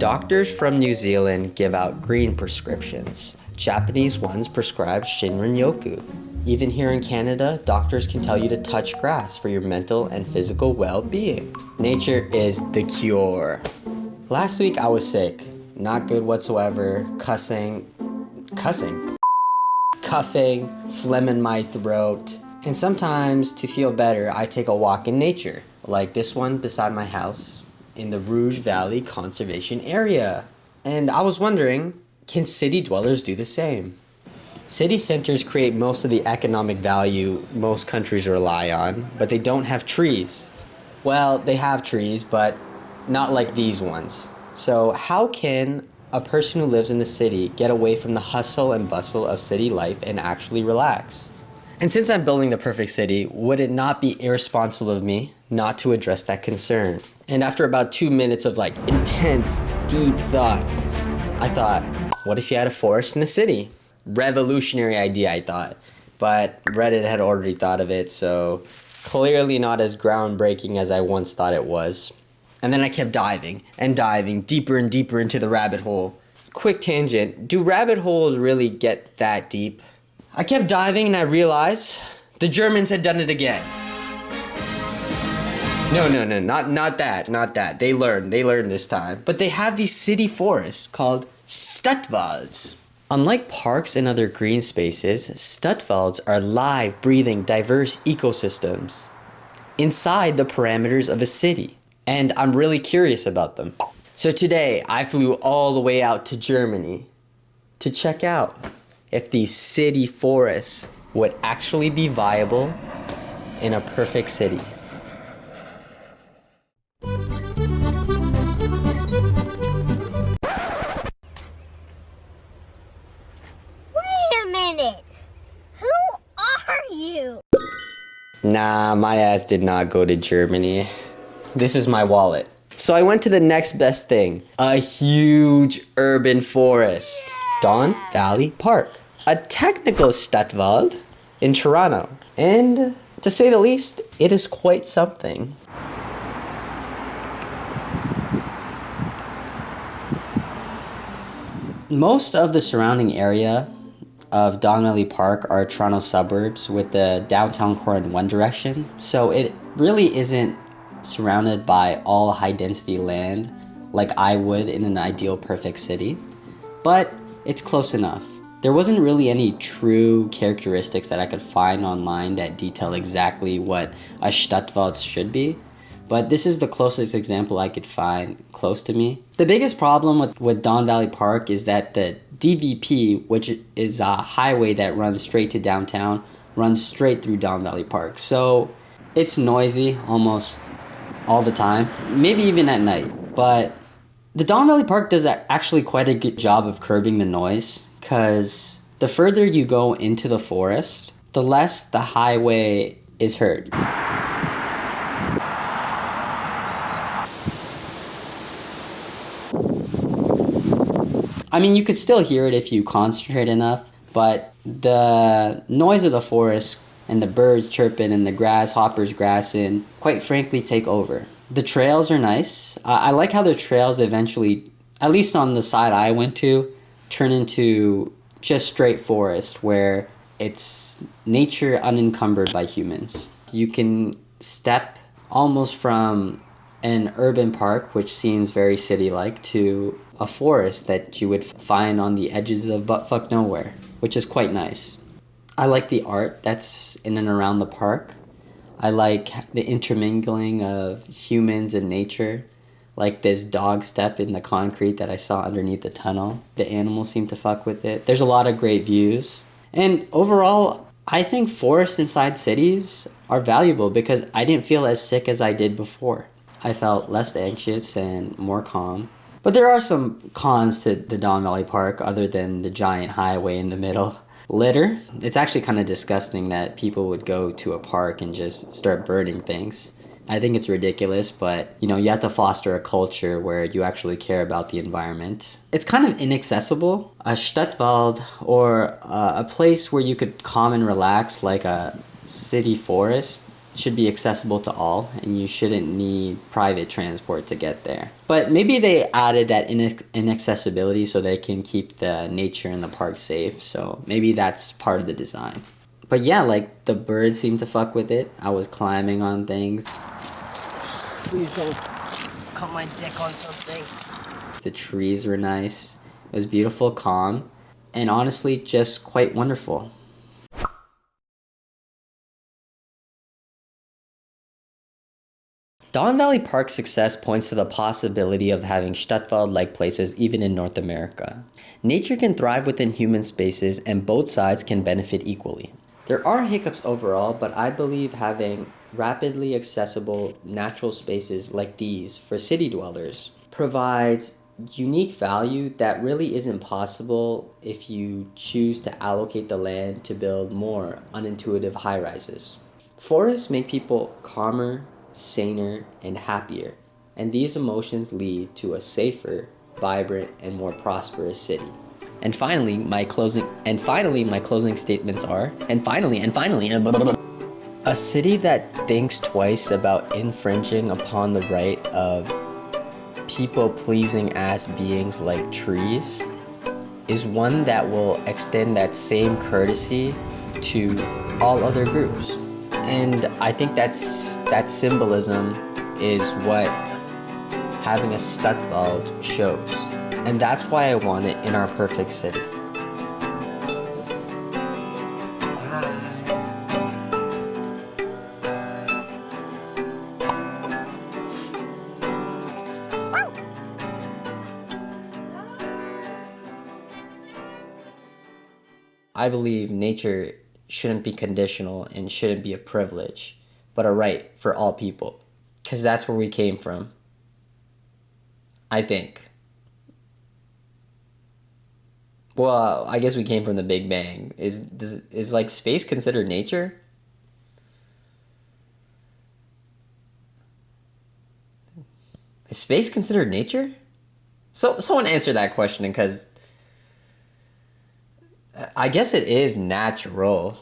Doctors from New Zealand give out green prescriptions. Japanese ones prescribe Shinrin-yoku. Even here in Canada, doctors can tell you to touch grass for your mental and physical well-being. Nature is the cure. Last week I was sick. Not good whatsoever. Cuffing, phlegm in my throat. And sometimes, to feel better, I take a walk in nature, like this one beside my house in the Rouge Valley Conservation Area. And I was wondering, can city dwellers do the same? City centers create most of the economic value most countries rely on, but they don't have trees. Well, they have trees, but not like these ones. So how can a person who lives in the city get away from the hustle and bustle of city life and actually relax? And since I'm building the perfect city, would it not be irresponsible of me not to address that concern? And after about 2 minutes of intense, deep thought, I thought, what if you had a forest in the city? Revolutionary idea, I thought. But Reddit had already thought of it, so clearly not as groundbreaking as I once thought it was. And then I kept diving and diving deeper and deeper into the rabbit hole. Quick tangent, do rabbit holes really get that deep? I kept diving and I realized the Germans had done it again. No, not that. They learned this time. But they have these city forests called Stadtwalds. Unlike parks and other green spaces, Stadtwalds are live, breathing, diverse ecosystems inside the parameters of a city. And I'm really curious about them. So today, I flew all the way out to Germany to check out if these city forests would actually be viable in a perfect city. Wait a minute! Who are you? Nah, my ass did not go to Germany. This is my wallet. So I went to the next best thing, a huge urban forest. Don Valley Park, a technical Stadtwald in Toronto. And to say the least, it is quite something. Most of the surrounding area of Don Valley Park are Toronto suburbs with the downtown core in one direction. So it really isn't surrounded by all high density land like I would in an ideal perfect city. But it's close enough. There wasn't really any true characteristics that I could find online that detail exactly what a Stadtwald should be, but this is the closest example I could find close to me. The biggest problem with Don Valley Park is that the DVP, which is a highway that runs straight to downtown, runs straight through Don Valley Park. So it's noisy almost all the time, maybe even at night, but the Don Valley Park does actually quite a good job of curbing the noise, because the further you go into the forest, the less the highway is heard. I mean, you could still hear it if you concentrate enough, but the noise of the forest and the birds chirping and the grasshoppers grassing, quite frankly, take over. The trails are nice. I like how the trails eventually, at least on the side I went to, turn into just straight forest where it's nature unencumbered by humans. You can step almost from an urban park, which seems very city-like, to a forest that you would find on the edges of buttfuck nowhere, which is quite nice. I like the art that's in and around the park. I like the intermingling of humans and nature, like this dog step in the concrete that I saw underneath the tunnel. The animals seem to fuck with it. There's a lot of great views. And overall, I think forests inside cities are valuable because I didn't feel as sick as I did before. I felt less anxious and more calm. But there are some cons to the Don Valley Park other than the giant highway in the middle. Litter. It's actually kind of disgusting that people would go to a park and just start burning things. I think it's ridiculous, but you have to foster a culture where you actually care about the environment. It's kind of inaccessible. A Stadtwald, or a place where you could calm and relax like a city forest, should be accessible to all, and you shouldn't need private transport to get there. But maybe they added that inaccessibility so they can keep the nature in the park safe, so maybe that's part of the design. But yeah, like, the birds seem to fuck with it. I was climbing on things. Please don't cut my dick on something. The trees were nice. It was beautiful, calm, and honestly just quite wonderful. Don Valley Park's success points to the possibility of having Stadtwald-like places even in North America. Nature can thrive within human spaces, and both sides can benefit equally. There are hiccups overall, but I believe having rapidly accessible natural spaces like these for city dwellers provides unique value that really isn't possible if you choose to allocate the land to build more unintuitive high-rises. Forests make people calmer, saner, and happier, and these emotions lead to a safer, vibrant, and more prosperous city. And finally, my closing statements are, a city that thinks twice about infringing upon the right of people-pleasing ass beings like trees is one that will extend that same courtesy to all other groups. And I think that symbolism is what having a Stadtwald shows. And that's why I want it in our perfect city. I believe nature shouldn't be conditional and shouldn't be a privilege, but a right for all people. Because that's where we came from. I think. Well, I guess we came from the Big Bang. Is like space considered nature? Is space considered nature? So someone answer that question, because I guess it is natural.